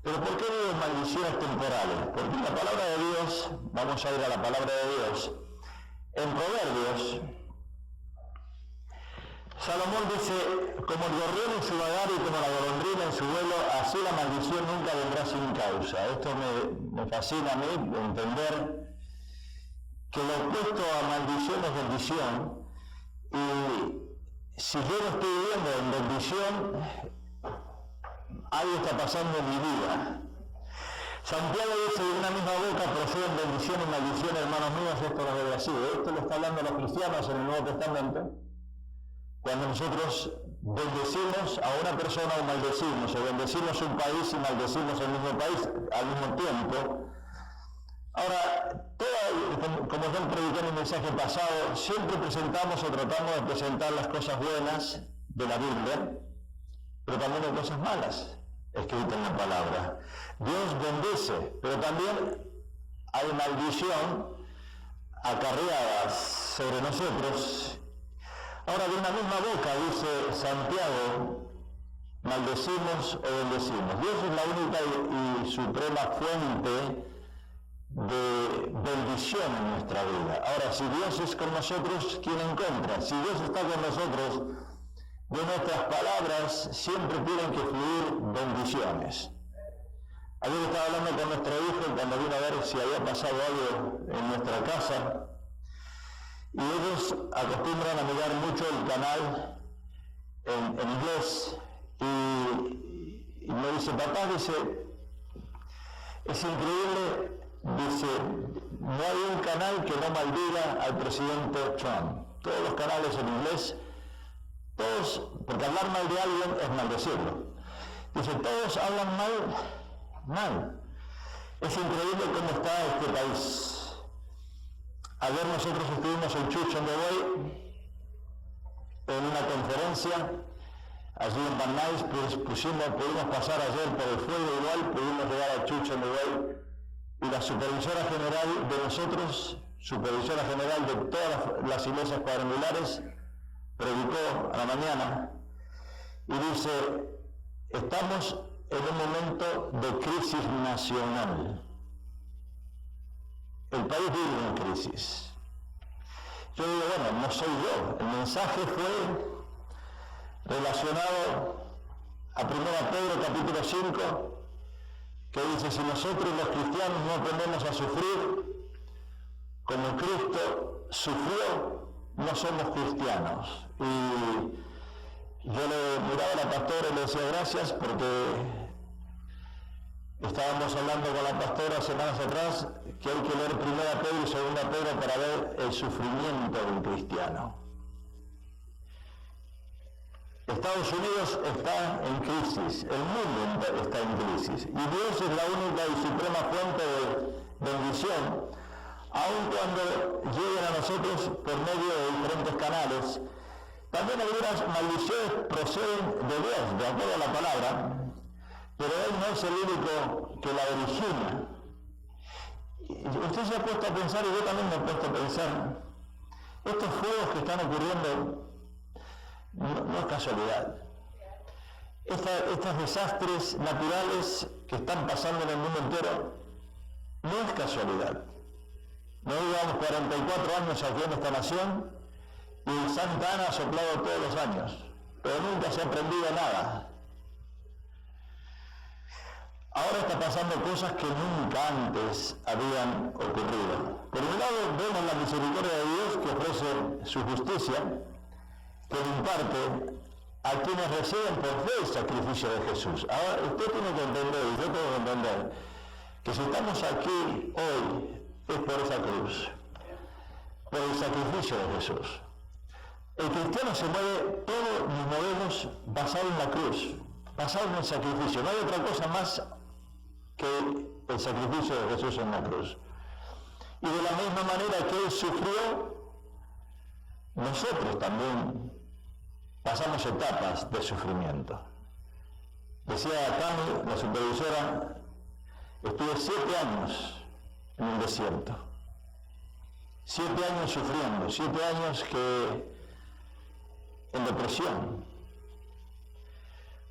Pero ¿por qué digo maldiciones temporales? Porque la palabra de Dios, vamos a ir a la palabra de Dios, en Proverbios, Salomón dice, como el gorrión en su vagar y como la golondrina en su vuelo, así la maldición nunca vendrá sin causa. Esto me fascina a mí, entender que lo opuesto a maldición es bendición, y si yo no estoy viviendo en bendición, algo está pasando en mi vida. Santiago dice, de una misma boca proceden bendición y maldición, hermanos míos, esto no debe así. Esto lo está hablando a los cristianos en el Nuevo Testamento. Cuando nosotros bendecimos a una persona o maldecimos, o bendecimos un país y maldecimos el mismo país al mismo tiempo. Ahora, como yo prediqué en el mensaje pasado, siempre presentamos o tratamos de presentar las cosas buenas de la Biblia, pero también hay cosas malas escritas en la palabra. Dios bendice, pero también hay maldición acarreada sobre nosotros. Ahora, de una misma boca, dice Santiago, maldecimos o bendecimos. Dios es la única y suprema fuente de bendición en nuestra vida. Ahora, si Dios es con nosotros, ¿quién en contra? Si Dios está con nosotros, de nuestras palabras siempre tienen que fluir bendiciones. Ayer estaba hablando con nuestro hijo cuando vino a ver si había pasado algo en nuestra casa, y ellos acostumbran a mirar mucho el canal en inglés, y me dice, papá, dice, es increíble, dice, no hay un canal que no maldiga al presidente Trump. Todos los canales en inglés, todos, porque hablar mal de alguien es maldecirlo. Dice, todos hablan mal. Es increíble cómo está este país. Ayer nosotros estuvimos en Church on the Way, en una conferencia, allí en Van Nuys, pues pudimos pasar ayer por el fuego igual, pudimos llegar a Church on the Way, y la supervisora general de nosotros, supervisora general de todas las iglesias cuadrangulares, predicó a la mañana y dice, estamos en un momento de crisis nacional. El país vive en crisis. Yo digo, bueno, no soy yo. El mensaje fue relacionado a 1 Pedro capítulo 5, que dice, si nosotros los cristianos no aprendemos a sufrir como Cristo sufrió, no somos cristianos. Y yo le miraba a la pastora y le decía gracias, porque estábamos hablando con la pastora semanas atrás que hay que leer 1 Pedro y 2 Pedro para ver el sufrimiento del cristiano. Estados Unidos está en crisis, el mundo está en crisis, y Dios es la única y suprema fuente de bendición, aun cuando lleguen a nosotros por medio de diferentes canales. También algunas maldiciones proceden de Dios, de acuerdo a la palabra, pero Él no es el único que la origina. Usted se ha puesto a pensar, y yo también me he puesto a pensar, estos fuegos que están ocurriendo no es casualidad. Estos desastres naturales que están pasando en el mundo entero no es casualidad. No llevamos 44 años aquí en esta nación y el Santa Ana ha soplado todos los años, pero nunca se ha aprendido nada. Ahora está pasando cosas que nunca antes habían ocurrido. Por un lado vemos la misericordia de Dios que ofrece su justicia, que imparte a quienes reciben por fe el sacrificio de Jesús. Ahora usted tiene que entender, y yo tengo que entender, que si estamos aquí hoy es por esa cruz, por el sacrificio de Jesús. El cristiano se mueve, todos nos movemos basado en la cruz, basado en el sacrificio. No hay otra cosa más que el sacrificio de Jesús en la cruz. Y de la misma manera que Él sufrió, nosotros también pasamos etapas de sufrimiento. Decía Cami, la supervisora, estuve 7 años en el desierto. 7 años sufriendo, 7 años en depresión.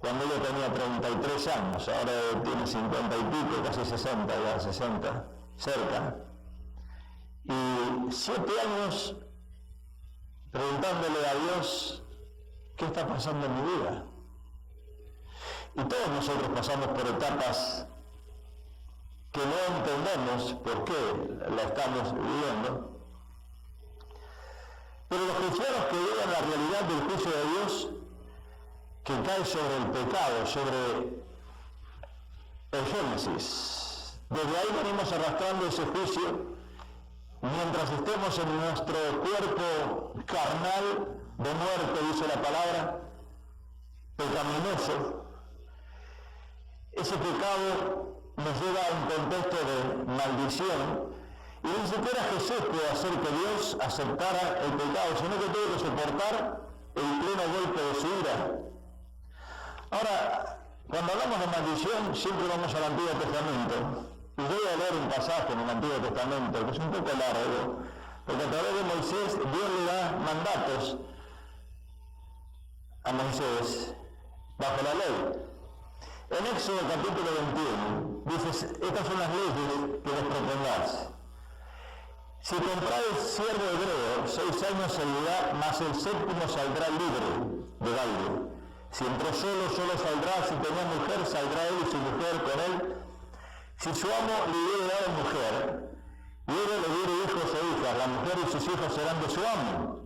cuando ella tenía 33 años, ahora tiene 50 y pico, casi 60, ya 60, cerca. Y 7 años preguntándole a Dios, ¿qué está pasando en mi vida? Y todos nosotros pasamos por etapas que no entendemos por qué la estamos viviendo. Pero los cristianos que viven la realidad del juicio de Dios, que cae sobre el pecado, sobre el Génesis, desde ahí venimos arrastrando ese juicio mientras estemos en nuestro cuerpo carnal de muerte, dice la palabra, pecaminoso. Ese pecado nos lleva a un contexto de maldición y ni siquiera Jesús puede hacer que Dios aceptara el pecado, sino que tuvo que soportar el pleno golpe de su ira. Ahora, cuando hablamos de maldición, siempre vamos al Antiguo Testamento. Y voy a leer un pasaje en el Antiguo Testamento, que es un poco largo, porque a través de Moisés, Dios le da mandatos a Moisés bajo la ley. En Éxodo capítulo 21, dice, estas son las leyes que les propondrás. Si compráis siervo hebreo, 6 años seguirá, mas el 7º saldrá libre de baile. Si entró solo, solo saldrá. Si tenía mujer, saldrá él y su mujer con él. Si su amo le hubiere dado mujer, y él le diere hijos o hijas, la mujer y sus hijos serán de su amo.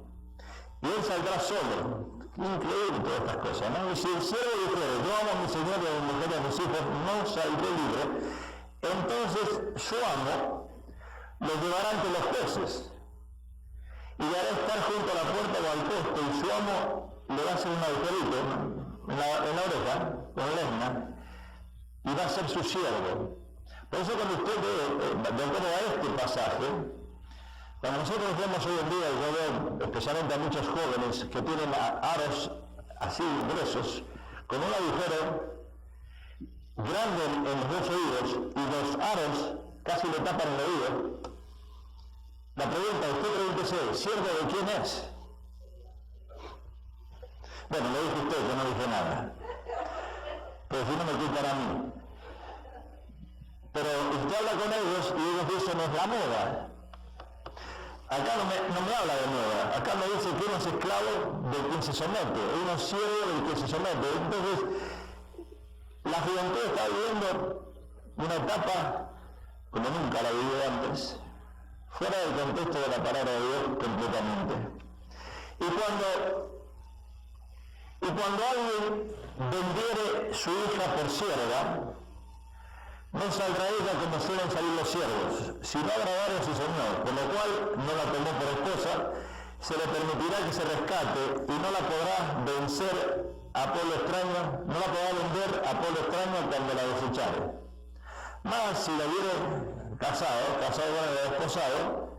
Y él saldrá solo. Increíble todas estas cosas, ¿no? Y si el siervo dijere, yo amo a mi señor y a mi mujer y a mis hijos, no saldré libre, entonces su amo los llevará ante los jueces y le hará estar junto a la puerta o al poste, y su amo le va a hacer un agujerito en la oreja, con lesna, y va a ser su siervo. Por eso cuando usted ve, de acuerdo a este pasaje, cuando nosotros vemos hoy en día, yo veo especialmente a muchos jóvenes que tienen aros así gruesos, con un agujero grande en los dos oídos, y los aros casi le tapan el oído. La pregunta, usted pregúntese, ¿siervo de quién es? Bueno, le dijo usted que no dije nada, pero si no me quitan a mí. Pero usted habla con ellos y ellos dicen, es la moda. Acá no me habla de moda, acá me dice que uno es esclavo del quien se somete, uno es siervo del que se somete. Entonces, la juventud está viviendo una etapa como nunca la vivió antes, fuera del contexto de la palabra de Dios completamente. Y cuando alguien vendiere su hija por sierva, no saldrá ella como suelen salir los siervos, sino agradar a su señor, por lo cual no la tomó por esposa, se le permitirá que se rescate y no la podrá vencer a pueblo extraño, no la podrá vender a pueblo extraño cuando la desechare. Mas si la hubiere casado con el desposado,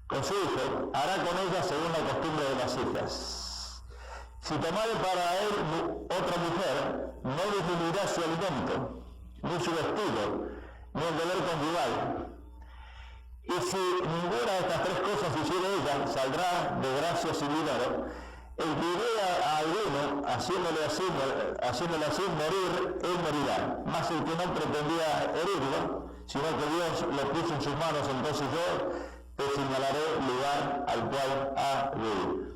con su hijo, hará con ella según la costumbre de las hijas. Si tomare para él otra mujer, no disminuirá su alimento, ni su vestido, ni el deber conyugal. Y si ninguna de estas 3 cosas hiciera ella, saldrá de gracia sin dinero. El que idea a alguno, haciéndole así morir, él morirá. Mas el que no pretendía herirlo, sino que Dios lo puso en sus manos, entonces yo te señalaré lugar al cual ha de ir.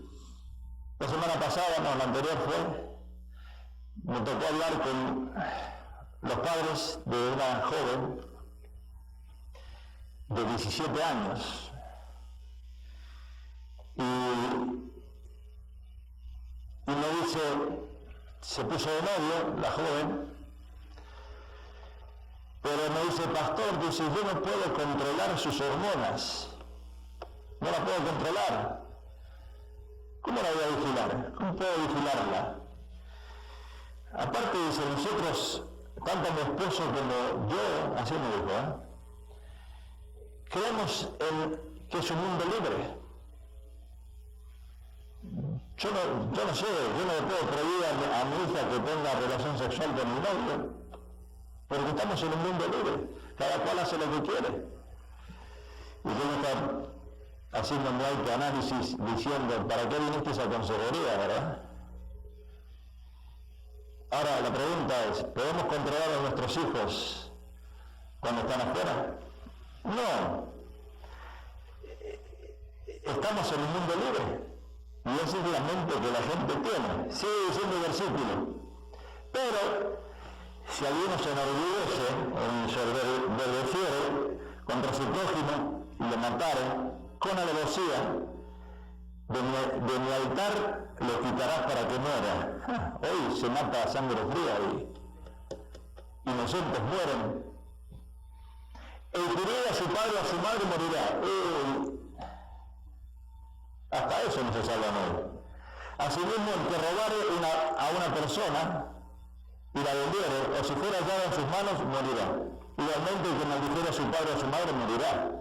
La semana pasada, no, la anterior me tocó hablar con los padres de una joven de 17 años y me dice, se puso de novio la joven, pero me dice, pastor, dice, yo no puedo controlar sus hormonas, no la puedo controlar. ¿Cómo la voy a vigilar? ¿Cómo puedo vigilarla? Aparte, dice, nosotros, tanto mi esposo como yo, así me dijo, creemos en que es un mundo libre. Yo no sé, yo no le puedo prohibir a mi hija que tenga relación sexual con mi novio, porque estamos en un mundo libre, cada cual hace lo que quiere. Y yo me está haciendo un autoanálisis diciendo, ¿para qué viniste a consejería, verdad? Ahora, la pregunta es, ¿podemos controlar a nuestros hijos cuando están afuera? No. Estamos en un mundo libre. Y esa es la mente que la gente tiene. Sigue diciendo el versículo. Pero, si alguno se enorgullece o ensoberbeciere contra su prójimo y le matare con alevosía, de mi altar lo quitarás para que muera. Hoy se mata a sangre fría y inocentes mueren. El que hiere a su padre o a su madre morirá. Hasta eso no se salvan hoy. Asimismo, el que robare a una persona y la vendiere, o si fuera hallada en sus manos, morirá. Igualmente, el que maldijere a su padre o a su madre morirá.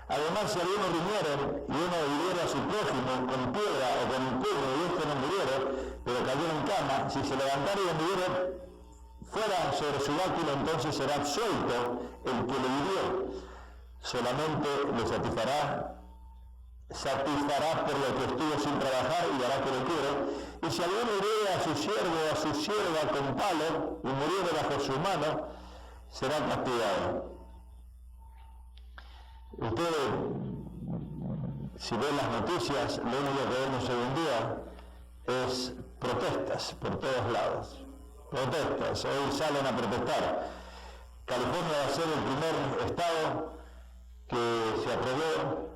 Además, si alguno riñere y uno hiriere a su prójimo con piedra o con un puño y este no muriere, pero cayó en cama, si se levantare y anduviere fuera sobre su báculo, entonces será absuelto el que le hirió. Solamente le satisfará por lo que estuvo sin trabajar y hará que lo quiere. Y si alguno hiriere a su siervo o a su sierva con palo y muriere bajo su mano, será castigado. Ustedes, si ven las noticias, lo único que vemos hoy en día es protestas por todos lados. Protestas, hoy salen a protestar. California va a ser el primer estado que se aprobó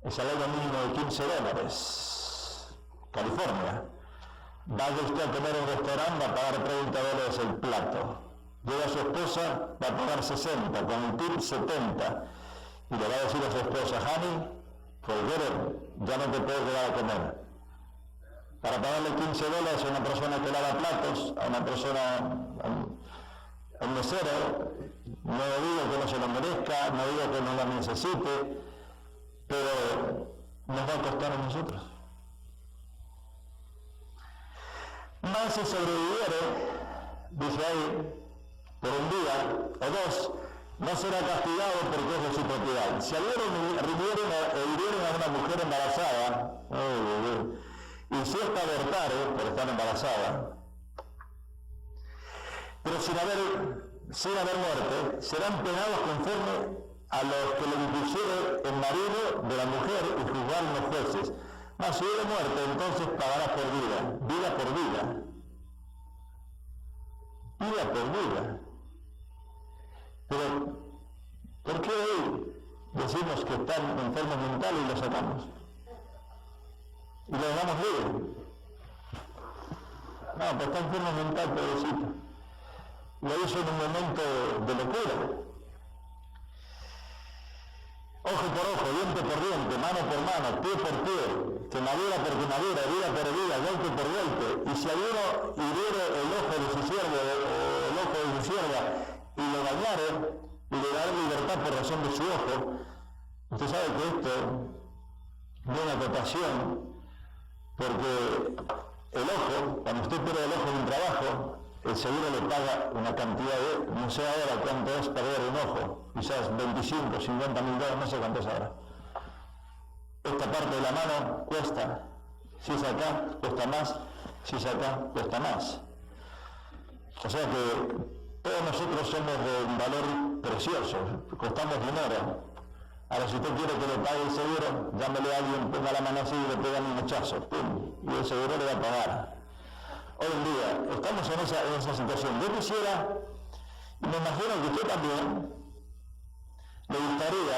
el salario mínimo de $15. California. Vaya usted a comer en un restaurante, va a pagar $30 el plato. Llega su esposa, va a pagar 60, con el tip 70. Y le va a decir a su esposa, honey, ya no te puedo quedar a comer. Para pagarle $15 a una persona que lava platos, a una persona, a un mesero, no digo que no se lo merezca, no digo que no lo necesite, pero nos va a costar a nosotros. Más si sobreviviere, dice ahí, por un día o dos, no será castigado porque es de su propiedad. Si alguno hirieron a una mujer embarazada, y si esta abortare por estar embarazada, pero sin haber muerte, serán penados conforme a los que le impusiere el marido de la mujer y juzgaron los jueces. Mas si hubiere muerte, entonces pagarás por vida por vida. Vida por vida. Pero, ¿por qué hoy decimos que están enfermos mentales y los sacamos? Y los damos libre. No, pues está enfermo mental, pobrecito. Lo hizo en un momento de locura. Ojo por ojo, diente por diente, mano por mano, pie por pie, quemadura por quemadura, herida por herida, golpe por golpe. Y si alguno hiriere el ojo de su siervo o el ojo de su sierva y lo dañare y le dará libertad por razón de su ojo, usted sabe que esto no es una acotación, porque el ojo, cuando usted pierde el ojo en un trabajo, el seguro le paga una cantidad de, no sé ahora cuánto es perder un ojo, quizás 25, 50 mil dólares, no sé cuánto es ahora. Esta parte de la mano cuesta, si es acá, cuesta más, si es acá, cuesta más. O sea que todos nosotros somos de un valor precioso, costamos dinero. Ahora, si usted quiere que le pague el seguro, llámele a alguien, ponga la mano así y le pegan un hachazo, ¡pum! Y el seguro le va a pagar. Hoy en día estamos en esa situación. Yo quisiera, y me imagino que usted también, le gustaría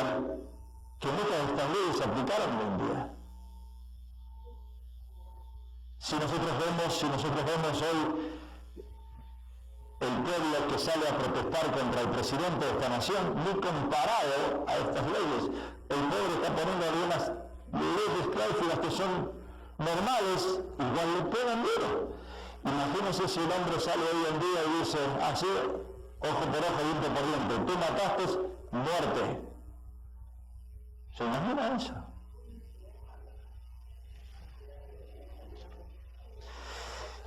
que muchas de estas leyes se aplicaran hoy en día. Si nosotros vemos hoy el pueblo que sale a protestar contra el presidente de esta nación, muy comparado a estas leyes, el pueblo está poniendo algunas leyes cláusicas que son normales, igual le pegan duro. Imagínense si el hombre sale hoy en día y dice, así, ojo por ojo, diente por diente, tú mataste, muerte. ¿Se imagina eso?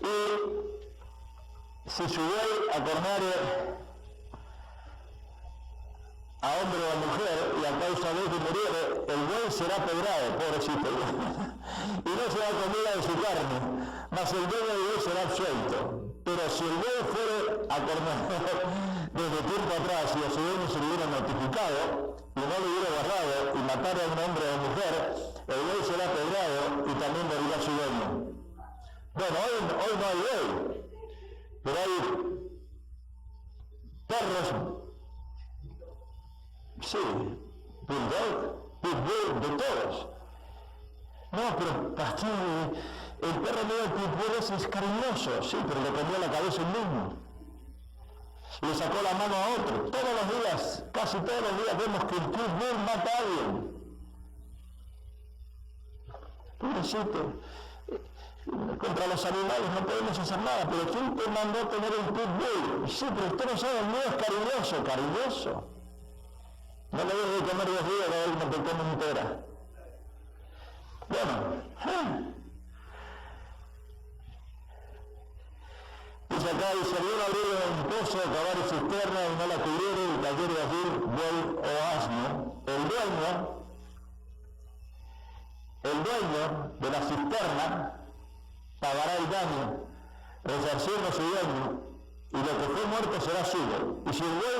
Y si su buey acornare a hombre o a mujer y a causa de que muriere, el buey será pedrado, pobrecito, y no será comida de su carne, mas el dueño del buey será absuelto. Pero si el buey fuere acorneado desde tiempo atrás y a su dueño se le hubiera notificado y no le hubiera guardado y matara a un hombre o mujer, el buey será apedreado y también morirá su dueño. Bueno, hoy no hay buey, pero hay perros, sí, bulldog, pitbull, de todos. No, pero pastor, el perro mío del pitbull es cariñoso, sí, pero le comió la cabeza el mismo. Le sacó la mano a otro. Todos los días, casi todos los días vemos que el pitbull mata a alguien. Pobrecito. Contra los animales no podemos hacer nada, pero ¿quién te mandó tener un pitbull? Sí, pero usted no sabe, el mío es cariñoso. No le dejes de comer 2 días, a él no te come entera. Bueno, dice acá, y se vio abrir un pozo, cavar y cisterna, y no la cubrieron, y cayere allí buey o asno. El dueño de la cisterna pagará el daño, resarciendo a su dueño, y lo que fue muerto será suyo. Y si el buey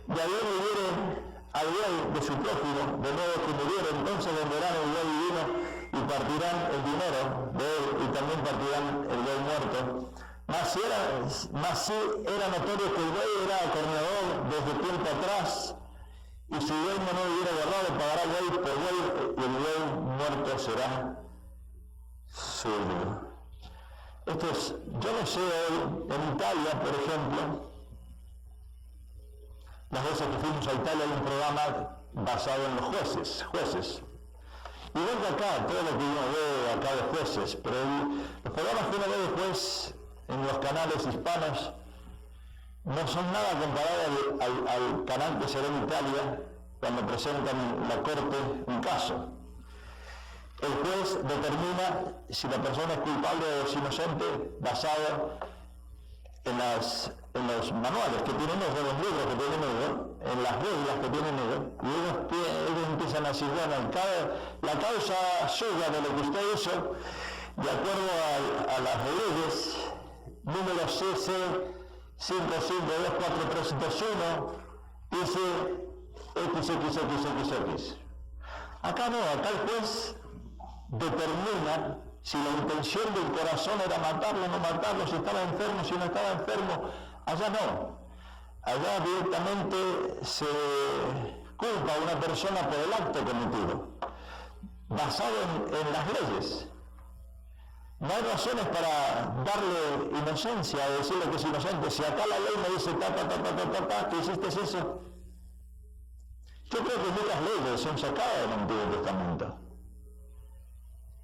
de ayer hubiere al buey de su prójimo, de modo que muriera, entonces venderán el buey divino y partirán el dinero de él, y también partirán el buey muerto. Mas si era notorio que el buey era acorneador desde tiempo atrás, y su dueño no hubiera guardado, pagará buey por buey, y el buey muerto será suyo. Yo no sé, en Italia, por ejemplo, las veces que fuimos a Italia hay un programa basado en los jueces. Y vengo acá, todo lo que uno ve acá de jueces, pero los programas que uno ve de juez en los canales hispanos no son nada comparados al canal que se ve en Italia cuando presentan la corte un caso. El juez determina si la persona es culpable o es inocente basado en los manuales que tienen ellos, en los libros que tienen ellos, en las reglas que tienen ellos, y ellos empiezan a decir, bueno, la causa suya de lo que usted hizo, de acuerdo a las leyes, número CC 5524321, dice XXXXX. Acá no, acá el juez determina si la intención del corazón era matarlo o no matarlo, si estaba enfermo, si no estaba enfermo. Allá no. Allá directamente se culpa a una persona por el acto cometido, basado en las leyes. No hay razones para darle inocencia o decirle que es inocente. Si acá la ley me dice ¿tú hiciste eso? Yo creo que muchas leyes son sacadas del Antiguo Testamento,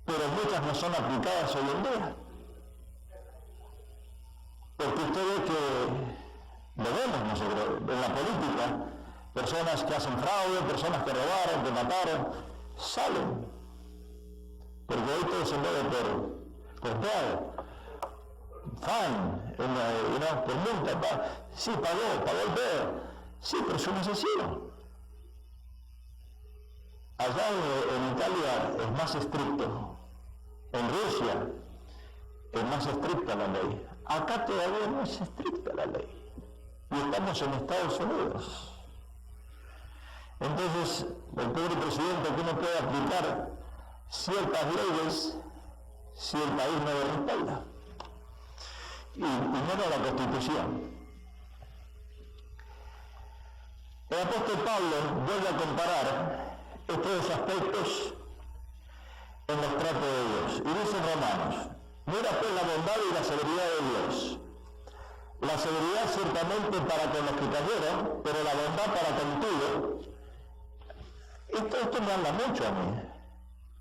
pero muchas no son aplicadas hoy en día. Porque usted ve que lo vemos nosotros en la política, personas que hacen fraude, personas que robaron, que mataron, salen. Porque hoy todo se mueve por por multa. Sí, pagó el pedo. Sí, pero es un asesino. Allá en Italia es más estricto. En Rusia es más estricta la ley. Acá todavía no es estricta la ley. Y estamos en Estados Unidos. Entonces, el pobre presidente aquí no puede aplicar ciertas leyes si el país no lo respalda. Y menos la Constitución. El apóstol Pablo vuelve a comparar estos aspectos en los tratos de Dios. Y dice en Romanos, mira pues la bondad y la severidad de Dios. La severidad ciertamente para con los que cayeron, pero la bondad para contigo. Esto me habla mucho a mí.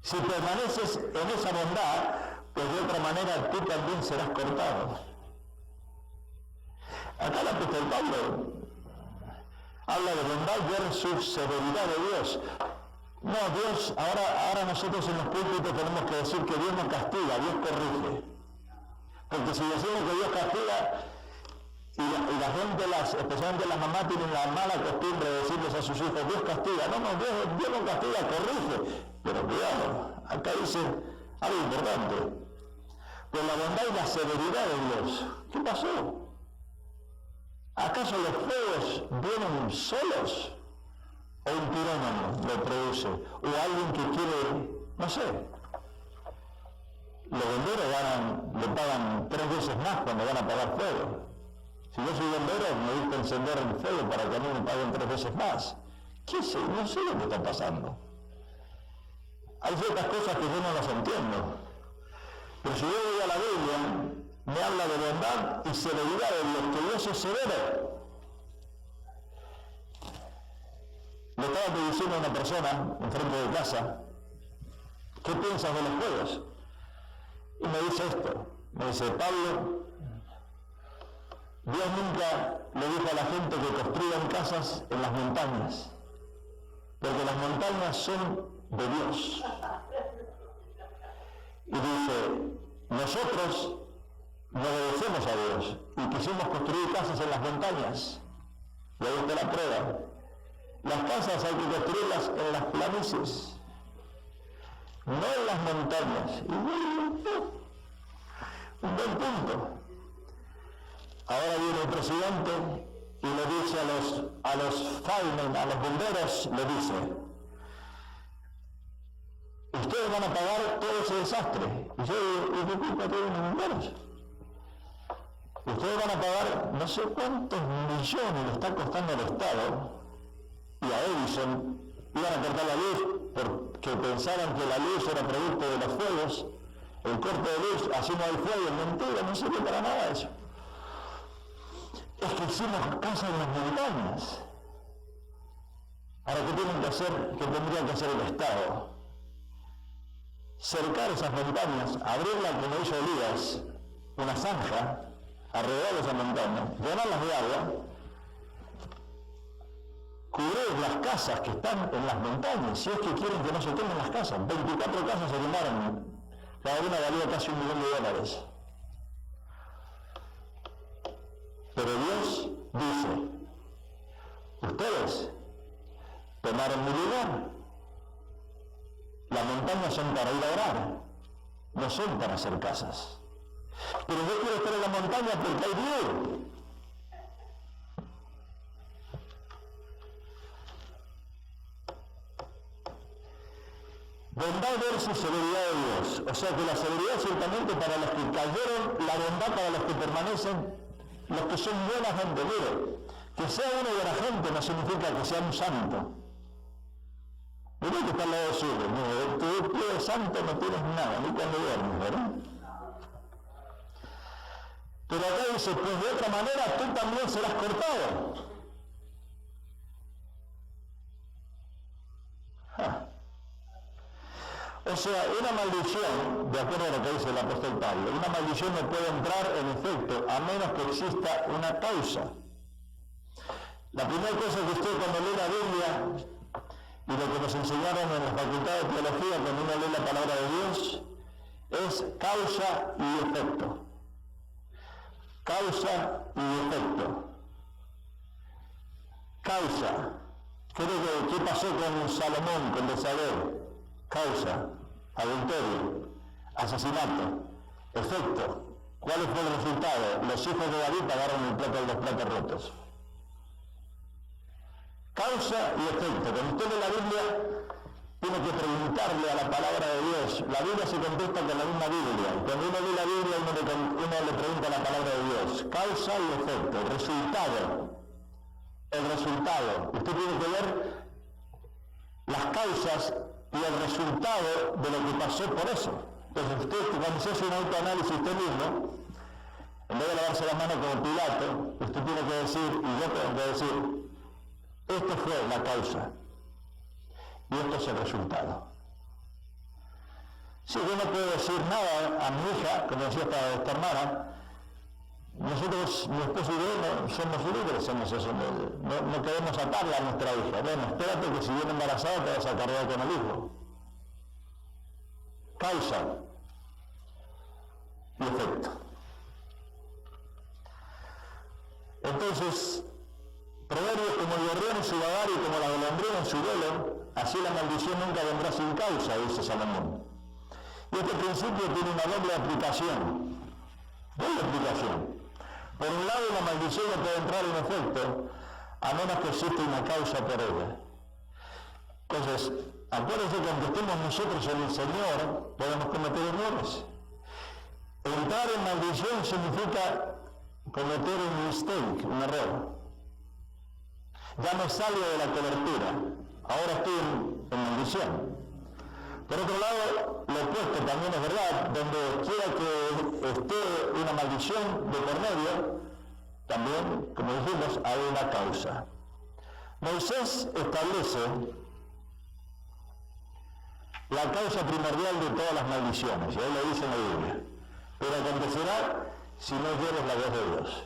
Si permaneces en esa bondad, pues de otra manera tú también serás cortado. Acá el apóstol Pablo habla de bondad versus severidad de Dios. No, Dios, ahora nosotros en los púlpitos tenemos que decir que Dios no castiga, Dios corrige. Porque si decimos que Dios castiga, y la gente, especialmente las mamás, tienen la mala costumbre de decirles a sus hijos, Dios castiga. No, Dios no castiga, corrige. Pero cuidado, acá dice algo importante. con la bondad y la severidad de Dios. ¿Qué pasó? ¿Acaso los fuegos vienen solos? ¿O un pirómano lo produce? ¿O alguien que quiere, no sé? Los bomberos le pagan 3 veces más cuando van a apagar fuego. Si yo soy bombero, me gusta encender el fuego para que a mí me paguen 3 veces más. ¿Qué sé? No sé lo que está pasando. Hay ciertas cosas que yo no las entiendo. Pero si yo voy a la Biblia, me habla de bondad y severidad de Dios, que Dios es severo. Le estaba diciendo a una persona enfrente de casa, ¿qué piensas de los fuegos? Y me dice esto, me dice, Pablo, Dios nunca le dijo a la gente que construyan casas en las montañas, porque las montañas son de Dios. Y dice, nosotros no obedecemos a Dios y quisimos construir casas en las montañas. Y ahí está la prueba. Las casas hay que construirlas en las planicies, no en las montañas. Un buen punto. Ahora viene el presidente y le dice a los firemen, a los bomberos, le dice, ustedes van a pagar todo ese desastre. Y yo digo, ¿y qué culpa tienen los bomberos? Ustedes van a pagar no sé cuántos millones le está costando al Estado y a Edison. Iban a cortar la luz porque pensaban que la luz era producto de los fuegos. El corte de luz, así no hay fuego, mentira, no sirve para nada eso. Es que hicimos casas en las montañas. Ahora, ¿qué tienen que hacer? ¿Qué tendría que hacer el Estado? Cercar esas montañas, abrirla como hizo Elías, una zanja, alrededor de esa montaña, llenarlas de agua, cubrir las casas que están en las montañas, si es que quieren que no se quemen las casas. 24 casas se quemaron, cada una valía casi $1 millón. Pero Dios dice, ustedes tomaron mi lugar. Las montañas son para ir a orar, no son para hacer casas. Pero yo quiero estar en la montaña porque hay Dios. Bondad versus severidad de Dios. O sea que la severidad es ciertamente para los que cayeron, la bondad para los que permanecen, los que son buena gente. Mire, que sea una buena gente no significa que sea un santo. Mira que está al lado suyo. Tú eres santo, no tienes nada, ni cuando duermes, ¿verdad? Pero acá dice, pues de otra manera tú también serás cortado. O sea, una maldición, de acuerdo a lo que dice el apóstol Pablo, una maldición no puede entrar en efecto a menos que exista una causa. La primera cosa que usted cuando lee la Biblia y lo que nos enseñaron en la facultad de teología cuando uno lee la palabra de Dios es causa y efecto. Causa y efecto. Causa. ¿Qué pasó con Salomón, con Betsabé? Causa, adulterio, asesinato. Efecto, ¿cuál fue el resultado? Los hijos de David pagaron el plato de los platos rotos. Causa y efecto. Cuando usted lee la Biblia, tiene que preguntarle a la palabra de Dios. La Biblia se contesta con la misma Biblia. Cuando uno lee la Biblia, uno le pregunta a la palabra de Dios. Causa y efecto. Resultado. El resultado. Usted tiene que ver las causas y el resultado de lo que pasó por eso. Entonces usted, cuando se hace un autoanálisis usted mismo, en vez de lavarse las manos como Pilato, usted tiene que decir, y yo tengo que decir, esto fue la causa y esto es el resultado. Si yo no puedo decir nada a mi hija, como decía esta hermana, nosotros, mi esposo y yo, somos libres, no queremos atarla a nuestra hija. Bueno, espérate que si viene embarazada te vas a cargar con el hijo. Causa y efecto. Entonces, Proverbios como el gorrión en su vagar y como la golondrina en su vuelo, así la maldición nunca vendrá sin causa, dice Salomón. Y este principio tiene una doble aplicación. Doy la explicación. Por un lado, la maldición no puede entrar en efecto a menos que exista una causa por ella. Entonces, acuérdense que aunque estemos nosotros en el Señor, podemos cometer errores. Entrar en maldición significa cometer un mistake, un error. Ya no salgo de la cobertura, ahora estoy en maldición. Por otro lado, lo opuesto también es verdad, donde quiera que esté una maldición de por medio, también, como dijimos, hay una causa. Moisés establece la causa primordial de todas las maldiciones, y ahí lo dice en la Biblia. Pero acontecerá si no oyeres la voz de Dios.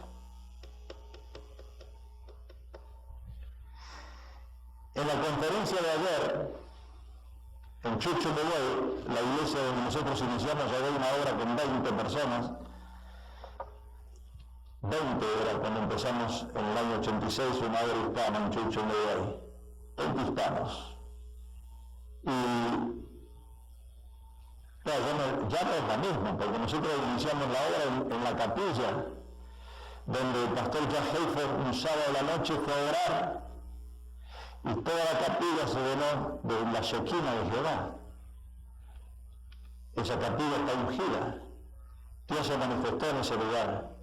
En la conferencia de ayer, en Chuchumuey, la iglesia donde nosotros iniciamos ayer una obra con 20 personas, 20 era cuando empezamos en el año 86 una obra hispana en Chuchumuey, 20 hispanos. Y claro, ya no es la misma, porque nosotros iniciamos la obra en la capilla, donde el pastor Jack Hayford un sábado a la noche fue a orar, y toda la capilla se llenó de la Shekinah de Jehová. Esa capilla está ungida. Dios se manifestó en ese lugar.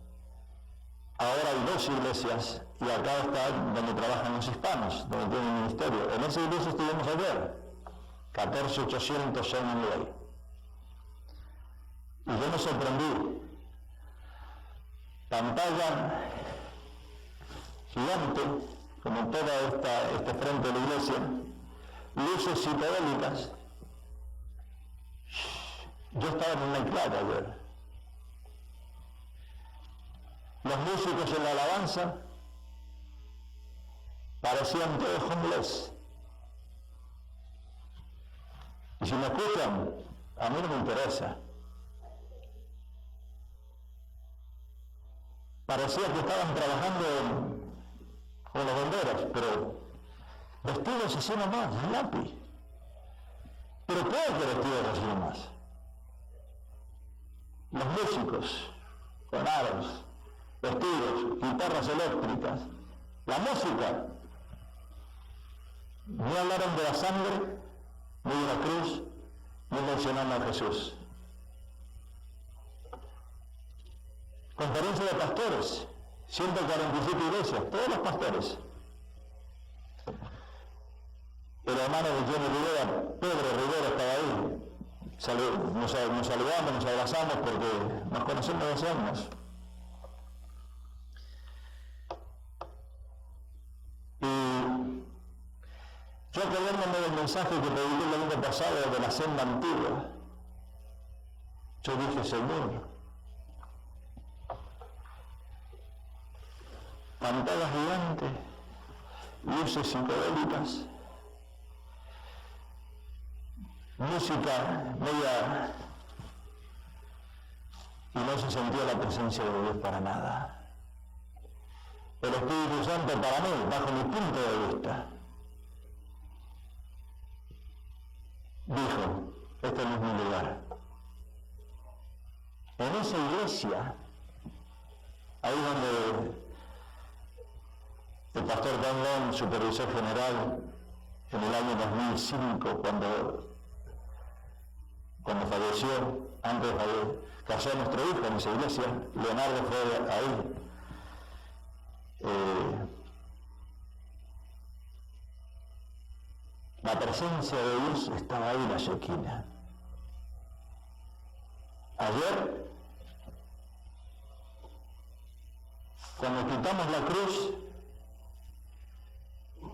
Ahora hay 2 iglesias, y acá está donde trabajan los hispanos, donde tienen ministerio. En esa iglesia estuvimos ayer, 14800 Shannon Way. Y yo me sorprendí. Pantalla gigante, como toda este frente de la iglesia, luces psicodélicas. Yo estaba en una clase ayer. Los músicos en la alabanza parecían todos homeless. Y si me escuchan, a mí no me interesa. Parecía que estaban trabajando con los bomberos, pero vestidos así nomás, lápiz. Pero ¿cómo que vestidos así nomás? Los músicos, con aros, vestidos, guitarras eléctricas, la música. No hablaron de la sangre, ni de la cruz, ni mencionaron a Jesús. Conferencia de pastores, 147 iglesias, todos los pastores. El hermano de Johnny Rivera, Pedro Rivera, estaba ahí. Nos saludamos, nos abrazamos porque nos conocemos desde años. Y yo, acordándome del mensaje que prediqué el año pasado de la senda antigua, yo dije, Señor, pantallas gigantes, luces psicodélicas, música media, y no se sentía la presencia de Dios para nada. El Espíritu Santo para mí, bajo mi punto de vista, dijo, este no es mi lugar. En esa iglesia, ahí donde el pastor Dan Long, supervisor general, en el año 2005, cuando falleció, antes de casar a nuestro hijo en esa iglesia, Leonardo fue ahí. La presencia de Dios estaba ahí, la Shekinah. Ayer, cuando quitamos la cruz,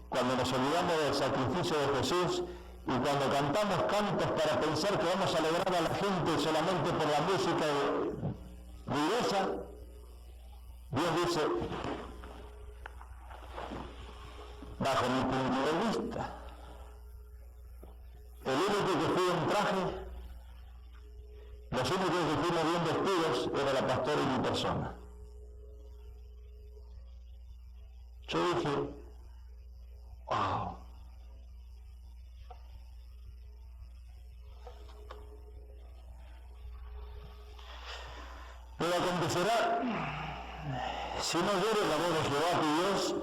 cuando nos olvidamos del sacrificio de Jesús y cuando cantamos cantos para pensar que vamos a alegrar a la gente solamente por la música ruidosa, Dios dice, bajo mi punto de vista, el único que fui en traje, los únicos que fuimos bien vestidos era la pastora y mi persona. Yo dije, wow. Pero Acontecerá, si no oyere la voz de Jehová tu Dios,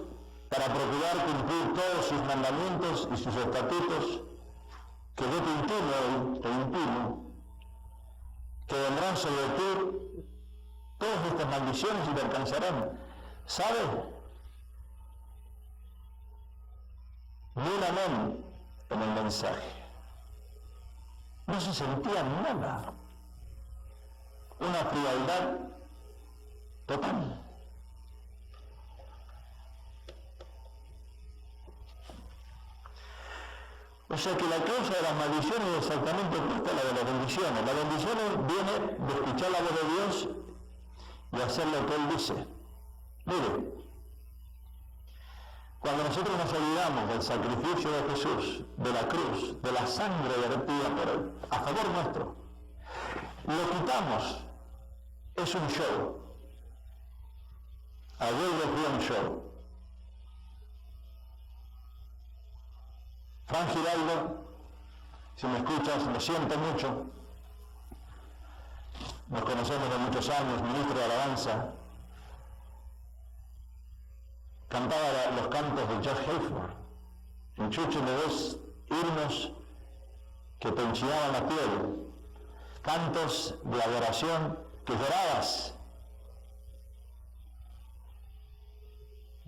para procurar cumplir todos sus mandamientos y sus estatutos, que yo te intimo, que vendrán sobre ti todas estas maldiciones y te alcanzarán. ¿Sabes? Ni un amén en el mensaje. No se sentía nada. Una frialdad total. O sea que la causa de las maldiciones es exactamente opuesta a la de las bendiciones. Las bendiciones viene de escuchar la voz de Dios y hacer lo que Él dice. Mire, cuando nosotros nos olvidamos del sacrificio de Jesús, de la cruz, de la sangre vertida por Él, a favor nuestro, lo quitamos, es un show. Ayer lo fue un show. Fran Giraldo, si me escuchas, lo siento mucho. Nos conocemos de muchos años, ministro de Alabanza. Cantaba los cantos de George Hayford. En Chucho de dos himnos que te enchinaban la piel. Cantos de adoración que llorabas.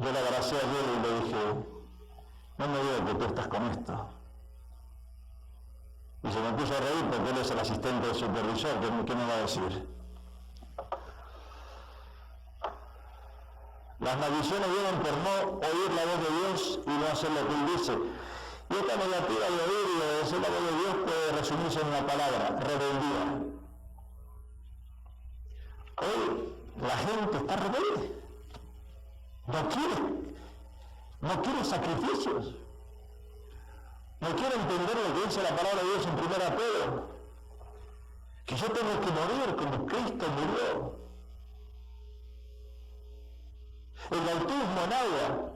Yo le abracé ayer y le dije, no me digas que tú estás con esto. Y se me puso a reír porque él es el asistente del supervisor. ¿Qué me va a decir? Las maldiciones vienen por no oír la voz de Dios y no hacer lo que Él dice. Y esta negativa de oír y de obedecer la voz de Dios puede resumirse en una palabra: rebeldía. Hoy la gente está rebelde. No quiere sacrificios. No quiere entender lo que dice la palabra de Dios en 1 Pedro. Que yo tengo que morir como Cristo murió. El bautismo en agua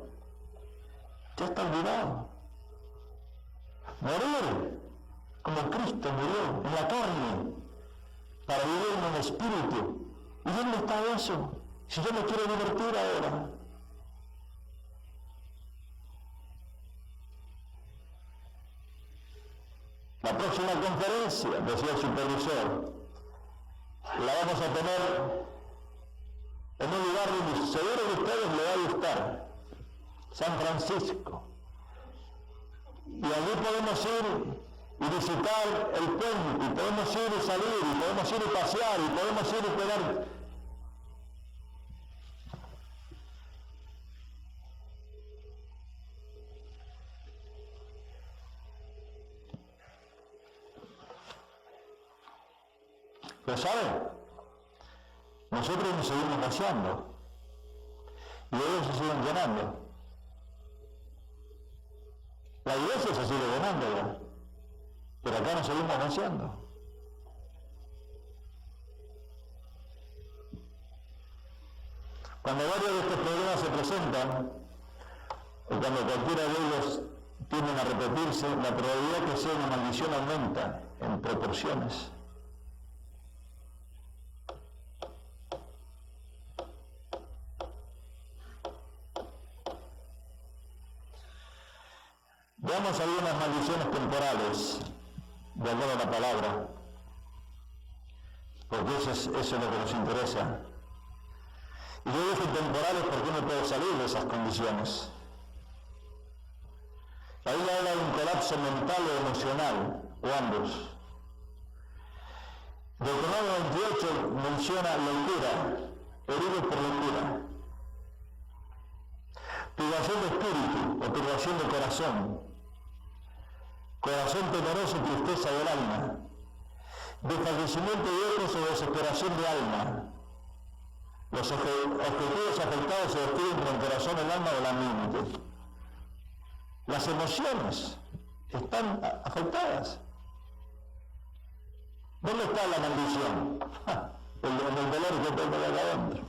ya está olvidado. Morir como Cristo murió en la carne para vivir en el espíritu. ¿Y dónde está eso? Si yo me quiero divertir ahora. La próxima conferencia, decía el supervisor, la vamos a tener en un lugar donde seguro que a ustedes les va a gustar, San Francisco. Y allí podemos ir y visitar el puente, y podemos ir y salir, y podemos ir y pasear, y podemos ir y pegar. Pero ¿saben? Nosotros nos seguimos vaciando y ellos se siguen llenando. La iglesia se sigue llenando ya, pero acá nos seguimos vaciando. Cuando varios de estos problemas se presentan, o cuando cualquiera de ellos tienden a repetirse, la probabilidad que sea una maldición aumenta en proporciones. Veamos algunas maldiciones temporales, de acuerdo a la palabra, porque eso es lo que nos interesa. Y yo dije temporales porque uno puede salir de esas condiciones. La Biblia habla de un colapso mental o emocional, o ambos. Deuteronomio 28 menciona locura, herido por locura. Turbación de espíritu o turbación de corazón. Corazón temeroso y tristeza del alma, desfallecimiento de ojos o desesperación de alma. Los objetivos afectados se describen como el corazón, el alma o la mente. Las emociones están afectadas. ¿Dónde está la maldición? En el dolor que tengo de acá adentro.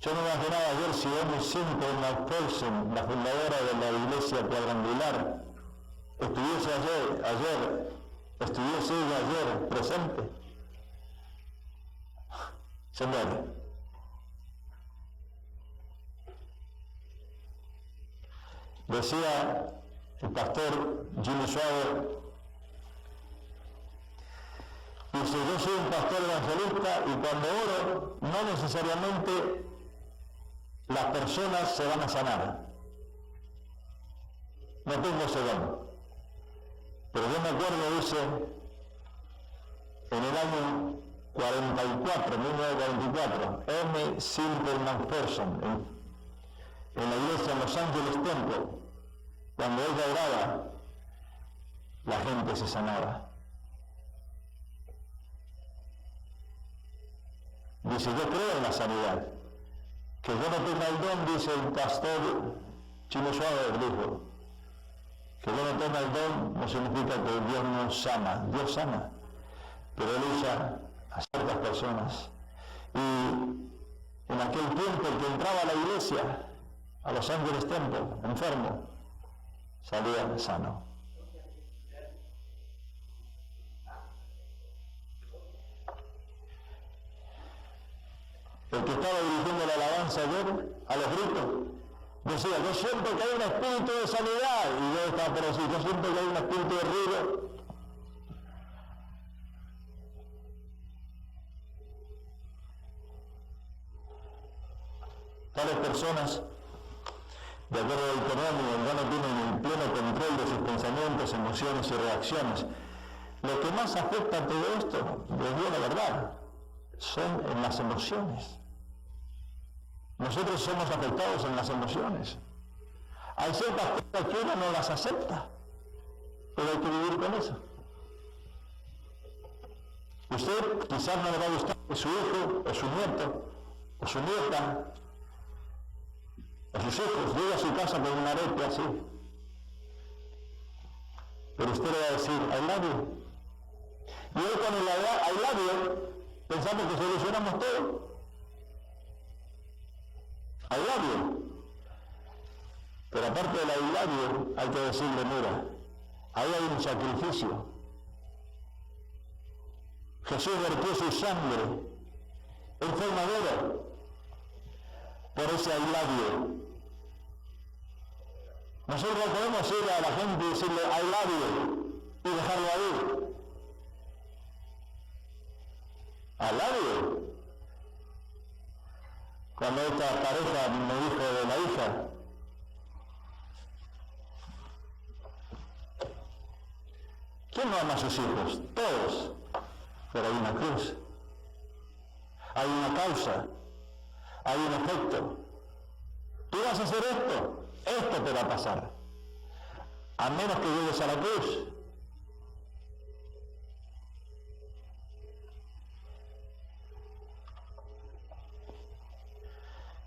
Yo me imaginaba ayer si Amy Simpson McPherson, la fundadora de la iglesia cuadrangular, estuviese ayer estudió Silvia ayer, presente, se muere. Decía el pastor Jimmy Suave, dice, yo soy un pastor evangelista y cuando oro, no necesariamente las personas se van a sanar. No tengo ese don. Pero yo me acuerdo, dice, en el año 1944, M. Simple McPherson, en la iglesia en Los Ángeles Temple, cuando ella oraba, la gente se sanaba. Dice, yo creo en la sanidad. Que yo no tenga el don, dice el pastor Chino Suárez, dijo, que yo no tenga el don no significa que Dios no sana. Dios sana, pero Él usa a ciertas personas. Y en aquel tiempo el que entraba a la iglesia, a Los Ángeles Temple, enfermo, salía sano. El que estaba dirigiendo la alabanza ayer, a los gritos, decía, yo siento que hay un espíritu de sanidad, y yo estaba por decir, yo siento que hay un espíritu de ruido. Tales personas, de acuerdo al Deuteronomio, ya no tienen el pleno control de sus pensamientos, emociones y reacciones. Lo que más afecta a todo esto, les digo la verdad, son en las emociones. Nosotros somos afectados en las emociones. Hay ciertas cosas que uno no las acepta, pero hay que vivir con eso. Usted quizás no le va a gustar que su hijo, o su nieto, o su nieta, o sus hijos llegue a su casa con una arepa así. Pero usted le va a decir, I love you. Y hoy con el I love you, pensamos que solucionamos todo. I love you. Pero aparte del I love you, hay que decirle, mira, ahí hay un sacrificio. Jesús vertió su sangre en forma de oro por ese I love you. Nosotros no podemos ir a la gente y decirle I love you y dejarlo ahí. I love you. Cuando esta pareja me dijo de la hija, ¿quién no ama a sus hijos? Todos. Pero hay una cruz, hay una causa, hay un efecto. Tú vas a hacer esto te va a pasar. A menos que llegues a la cruz.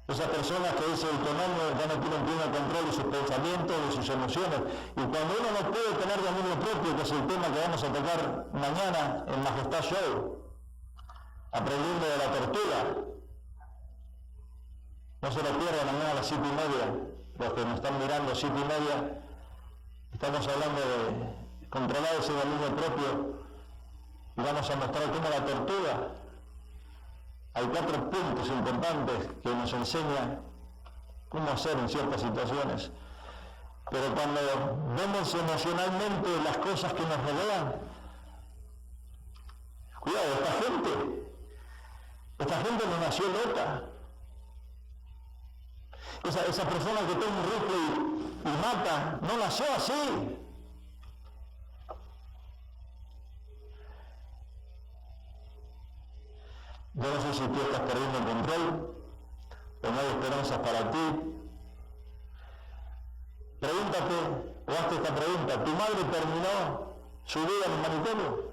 Esas personas que dice el Deuteronomio ya no tienen pleno control de sus pensamientos, de sus emociones. Y cuando uno no puede tener dominio propio, que es el tema que vamos a tocar mañana en Majestad Show, aprendiendo de la tortuga, no se lo pierdan mañana a las 7:30, los que nos están mirando 7:30, estamos hablando de controlar ese dominio propio y vamos a mostrar cómo la tortuga. Hay 4 puntos importantes que nos enseñan cómo hacer en ciertas situaciones. Pero cuando vemos emocionalmente las cosas que nos rodean, cuidado, esta gente no nació loca. Esa persona que toma un rifle y mata, no nació así. Yo no sé si tú estás perdiendo el control o no hay esperanzas para ti. Pregúntate, o hazte esta pregunta, ¿tu madre terminó su vida en el manicomio?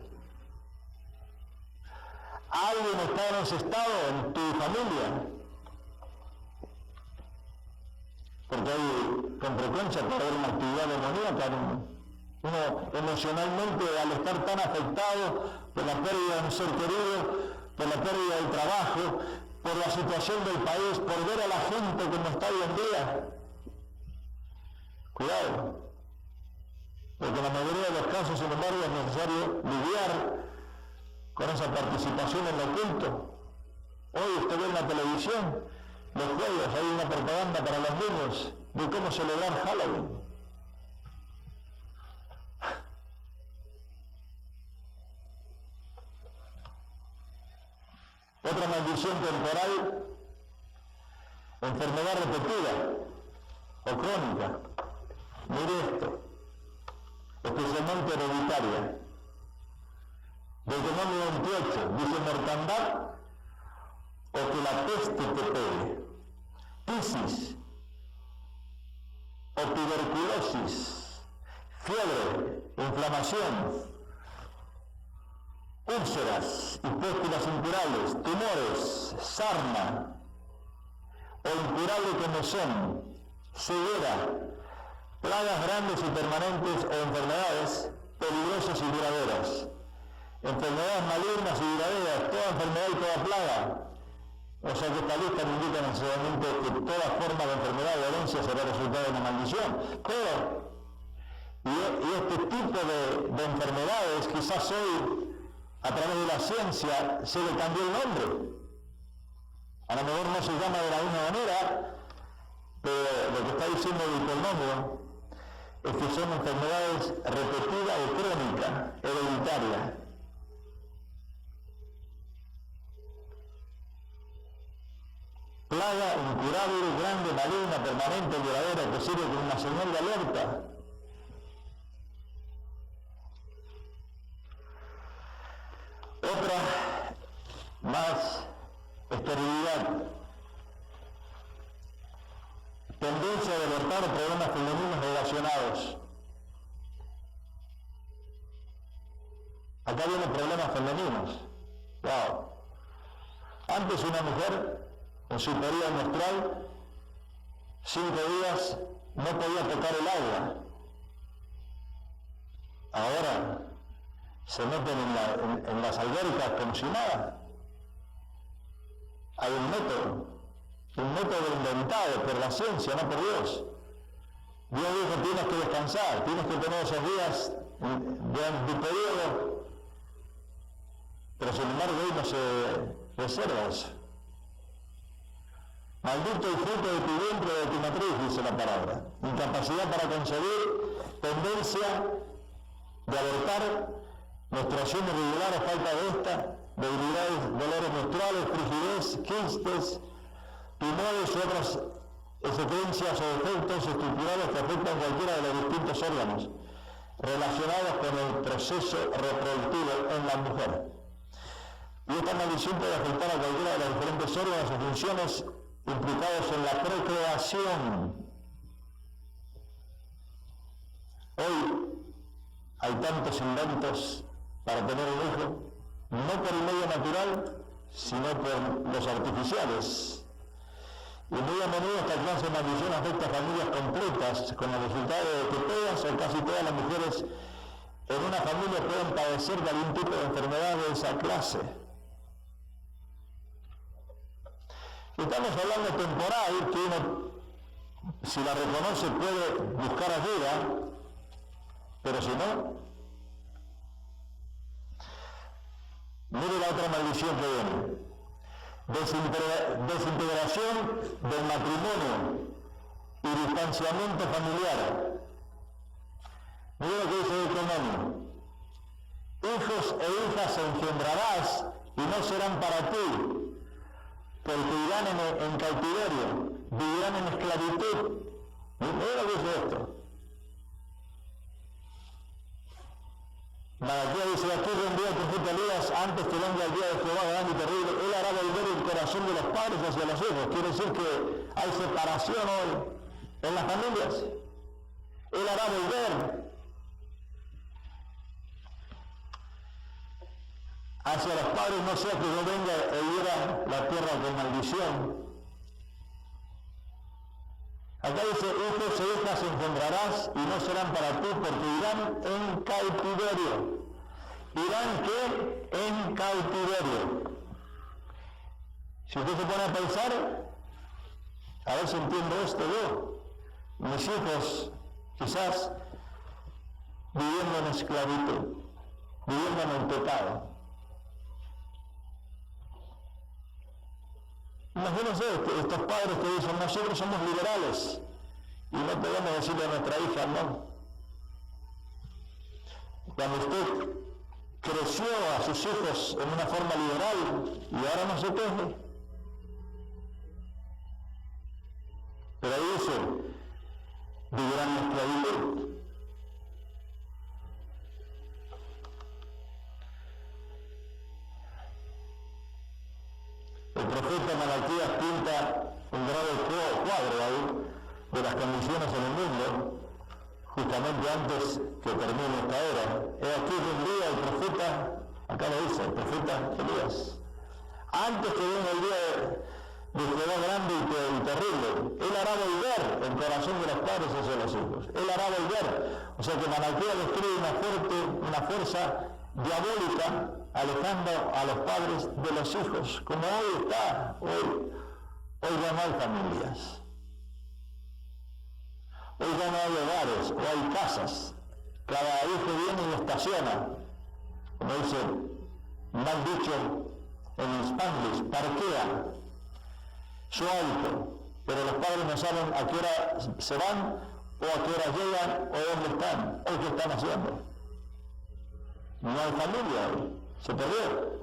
¿Alguien está en ese estado en tu familia? Porque hay, con frecuencia, puede haber una actividad demoníaca. Uno emocionalmente, al estar tan afectado por la pérdida de un ser querido, por la pérdida del trabajo, por la situación del país, por ver a la gente como está hoy en día. Cuidado. porque en la mayoría de los casos, sin embargo, es necesario lidiar con esa participación en lo oculto. Hoy usted ve en la televisión, los jueves, hay una propaganda para los niños de cómo celebrar Halloween. Otra maldición temporal, enfermedad repetida o crónica. Mire esto, especialmente hereditaria. Deuteronomio 28 dice mortandad o que la peste te pegue, tisis o tuberculosis, fiebre, inflamación, úlceras y pústulas incurables, tumores, sarna o incurable comezón, ceguera, plagas grandes y permanentes o enfermedades peligrosas y duraderas, enfermedades malignas y duraderas, toda enfermedad y toda plaga. O sea que esta lista no indica necesariamente que toda forma de enfermedad o violencia será resultado de una maldición, pero y este tipo de enfermedades quizás hoy a través de la ciencia se le cambió el nombre. A lo mejor no se llama de la misma manera, pero lo que está diciendo Deuteronomio es que son enfermedades repetidas o crónicas, hereditarias. Plaga incurable, grande, maligna, permanente, duradera, que sirve como una señal de alerta. Otra, más esterilidad, tendencia a abortar problemas femeninos relacionados. Acá vienen problemas femeninos. Wow. Antes una mujer en su periodo menstrual, 5 días no podía tocar el agua. Ahora se meten en las albercas como si nada. Hay un método inventado por la ciencia, no por Dios. Dios dijo, tienes que descansar, tienes que tener esos días de tu periodo, pero sin embargo hoy no se reserva eso. Maldito el fruto de tu vientre o de tu matriz, dice la palabra. Incapacidad para concebir, tendencia de abortar, menstruación irregular o falta de esta, debilidades, dolores menstruales, frigidez, quistes, tumores y otras excedencias o defectos estructurales que afectan cualquiera de los distintos órganos relacionados con el proceso reproductivo en la mujer. Y esta maldición puede afectar a cualquiera de los diferentes órganos o funciones implicados en la procreación. Hoy hay tantos inventos para tener un hijo, no por el medio natural, sino por los artificiales. Y muy a menudo esta clase de maldición afecta a familias completas, con el resultado de que todas o casi todas las mujeres en una familia pueden padecer de algún tipo de enfermedad de esa clase. Estamos hablando temporal, que uno, si la reconoce, puede buscar ayuda, pero si no, mire la otra maldición que viene. Desintegración del matrimonio y distanciamiento familiar. Mire lo que dice Deuteronomio. Hijos e hijas engendrarás y no serán para ti, porque irán en cautiverio, vivirán en esclavitud. Mira lo que dice esto. Malaquías dice, aquí rendía tu puta Elías antes que venga el día de Jehová grande y terrible. Él hará volver el corazón de los padres hacia los hijos. Quiere decir que hay separación hoy en las familias. Él hará volver hacia los padres, no sea que yo venga e hiera la tierra con maldición. Acá dice, hijos e hijas engendrarás y no serán para ti, porque irán en cautiverio. ¿Irán qué? En cautiverio. Si usted se pone a pensar, a ver si entiendo esto yo. Mis hijos quizás viviendo en esclavitud, viviendo en el pecado. Imagínense estos padres que dicen, nosotros somos liberales y no podemos decirle a nuestra hija no. Cuando usted creció a sus hijos en una forma liberal y ahora no se queje. Pero ahí dice, vivirán en esclavitud. El profeta Malaquías pinta un grave cuadro ahí de las condiciones en el mundo, justamente antes que termine esta era. He aquí que un día el profeta, acá lo dice, el profeta Elías, antes que venga el día de Jehová grande y terrible, él hará volver el corazón de los padres hacia los hijos. Él hará volver. O sea que Malaquías describe una fuerza diabólica alejando a los padres de los hijos, como hoy está, hoy ya no hay familias, hoy ya no hay hogares, o hay casas, cada hijo viene y estaciona, como dice, mal dicho en Spanglish, parquea su auto, pero los padres no saben a qué hora se van, o a qué hora llegan, o dónde están, o qué están haciendo. No hay familia hoy. Se perdió.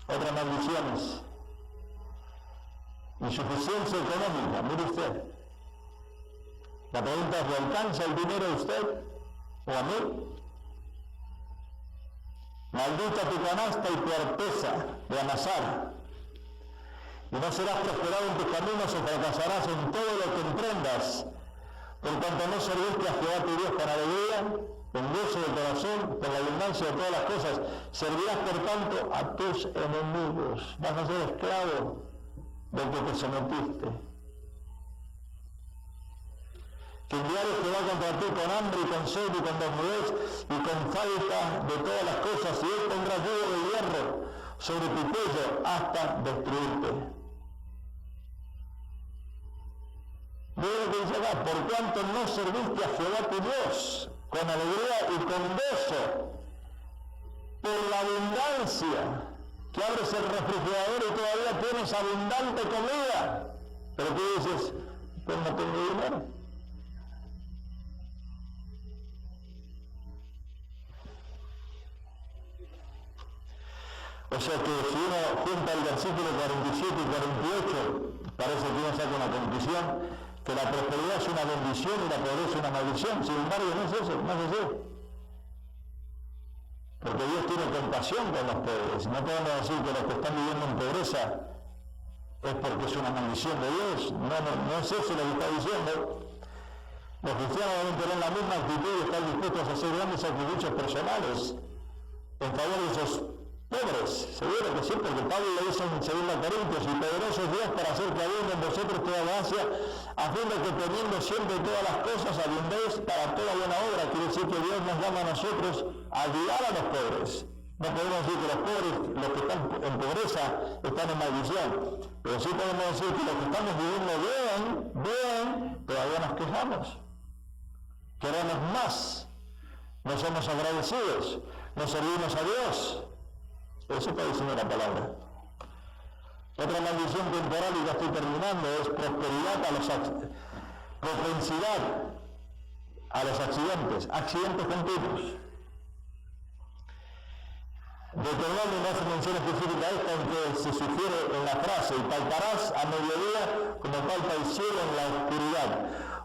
Otras maldiciones. Insuficiencia económica, mire usted. La pregunta es, ¿le alcanza el dinero a usted o a mí? Maldita tu canasta y tu arteza de amasar. Y no serás prosperado en tus caminos o fracasarás en todo lo que emprendas, por cuanto no serviste a Jehová tu Dios con alegría, con gozo de corazón, con la abundancia de todas las cosas. Servirás por tanto a tus enemigos. Vas a ser esclavo del que te sometiste. Que enviare Jehová contra ti con hambre y con sed y con desnudez y con falta de todas las cosas, y él pondrá yugo de hierro sobre tu cuello hasta destruirte. Luego que dice acá, por cuanto no serviste a Jehová tu Dios con alegría y con gozo, por la abundancia, que abres el refrigerador y todavía tienes abundante comida, pero tú dices, pues no tengo dinero. O sea que si uno junta el versículo 47 y 48, parece que uno saca una conclusión, que la prosperidad es una bendición y la pobreza es una maldición. Sin embargo, no es eso, no es así. Porque Dios tiene compasión con los pobres. No podemos decir que los que están viviendo en pobreza es porque es una maldición de Dios. No es eso lo que está diciendo. Los cristianos deben tener la misma actitud y estar dispuestos a hacer grandes sacrificios personales en favor de esos pobres, seguro que sí, porque Pablo le dice en 2 Corintios, y poderoso es Dios para hacer que abunde en vosotros toda gracia, a fin de que teniendo siempre todas las cosas abundéis para toda buena obra. Quiere decir que Dios nos llama a nosotros a ayudar a los pobres. No podemos decir que los pobres, los que están en pobreza, están en maldición, pero sí podemos decir que los que estamos viviendo bien, todavía nos quejamos. Queremos más, no somos agradecidos, no servimos a Dios. Eso está diciendo la palabra. Otra maldición temporal, y ya estoy terminando, es propensidad a los accidentes continuos. Deuteronomio no hace mención específica a esta, en que se sugiere en la frase, y palparás a mediodía como palpa el cielo en la oscuridad.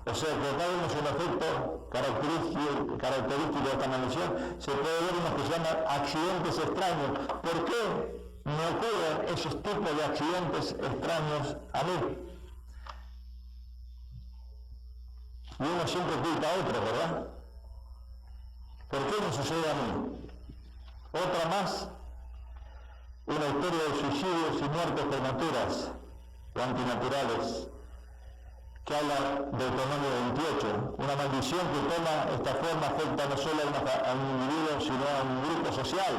O sea que acá vemos un efecto característico de esta maldición. Se puede ver unos que se llaman accidentes extraños. ¿Por qué me ocurren esos tipos de accidentes extraños a mí? Y uno siempre culpa a otro, ¿verdad? ¿Por qué me sucede a mí? Otra más, una historia de suicidios y muertes prematuras o antinaturales. que habla de Deuteronomio 28, una maldición que toma esta forma, afecta no solo a un individuo, sino a un grupo social,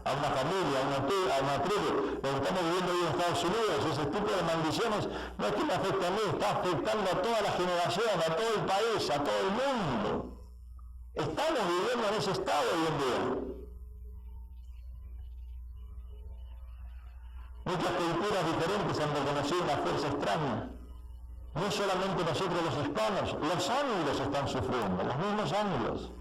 a una familia, a una tribu. Lo que estamos viviendo hoy en Estados Unidos, ese tipo de maldiciones, no es que me afecte a mí, está afectando a toda la generación, a todo el país, a todo el mundo. Estamos viviendo en ese estado hoy en día. Muchas culturas diferentes han reconocido una fuerza extraña. No solamente nosotros los hispanos, los ángulos están sufriendo, los mismos ángulos.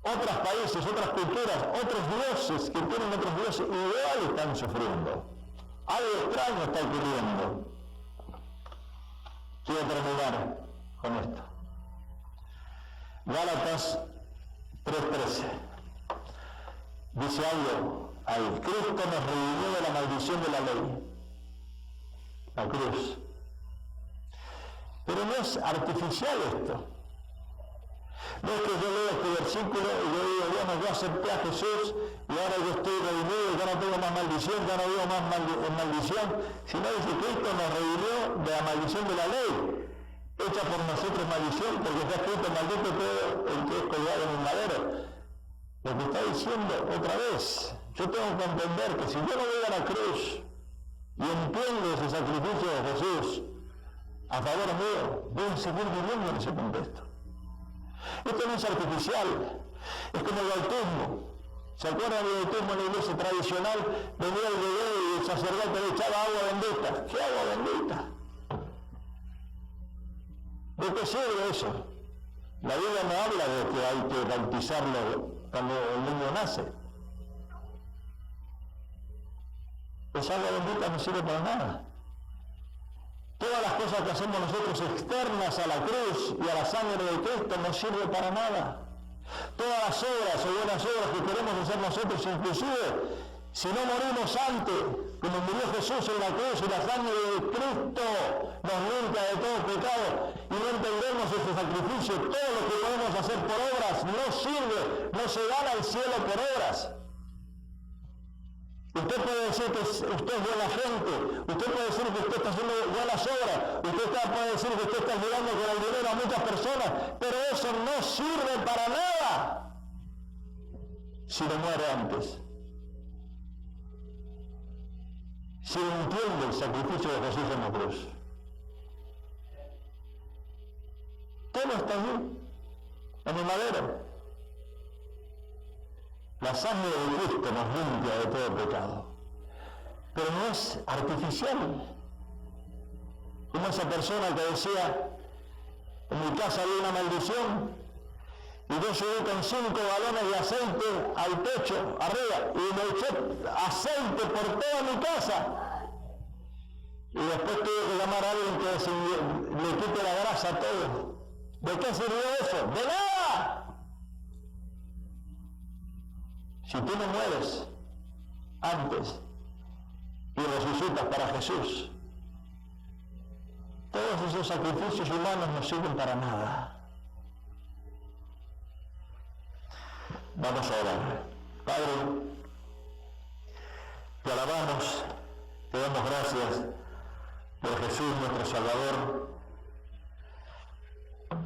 Otros países, otras culturas, otros dioses que tienen otros dioses igual están sufriendo. Algo extraño está ocurriendo. Quiero terminar con esto. Gálatas 3:13. Dice algo ahí. Cristo nos redimió de la maldición de la ley. La cruz. Pero no es artificial esto. No es que yo leo este versículo y yo digo, bueno, yo acepté a Jesús y ahora yo estoy redimido, ya no tengo más maldición, ya no vivo más maldición, sino que Cristo nos redimió de la maldición de la ley, hecha por nosotros maldición, porque está escrito, maldito todo el que es colgado en un madero. Lo que está diciendo otra vez, yo tengo que entender que si yo no voy a la cruz y entiendo ese sacrificio de Jesús a favor mío, voy a seguir viviendo en ese contexto. Esto no es artificial, es como el bautismo. ¿Se acuerdan del bautismo en la iglesia tradicional? Venía el bebé y el sacerdote le echaba agua bendita. ¿Qué agua bendita? ¿De qué sirve eso? La Biblia no habla de que hay que bautizarlo cuando el niño nace. Esa agua bendita no sirve para nada. Todas las cosas que hacemos nosotros externas a la cruz y a la sangre de Cristo no sirve para nada. Todas las obras o buenas obras que queremos hacer nosotros, inclusive, si no morimos antes, como murió Jesús en la cruz y la sangre de Cristo nos limpia de todo pecado y no entendemos ese sacrificio, todo lo que podemos hacer por obras no sirve, no se gana el cielo por obras. Usted puede decir que usted es buena gente, usted puede decir que usted está haciendo buenas obras, usted puede decir que usted está ayudando con el dinero a muchas personas, pero eso no sirve para nada si no muere antes. Si no entiende el sacrificio de Jesús en la cruz. Todo está allí, en el madero. La sangre de Cristo nos limpia de todo pecado. Pero no es artificial. Como esa persona que decía, en mi casa había una maldición, y yo subí con 5 galones de aceite al techo, arriba, y me eché aceite por toda mi casa. Y después tuve que llamar a alguien que le quite la grasa a todo. ¿De qué sirvió eso? ¡De nada! Si tú no mueres antes y resucitas para Jesús, todos esos sacrificios humanos no sirven para nada. Vamos a orar. Padre, te alabamos, te damos gracias por Jesús nuestro Salvador.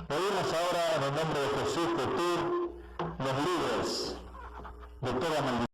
Pedimos ahora en el nombre de Jesús que tú nos libres de toda maldición.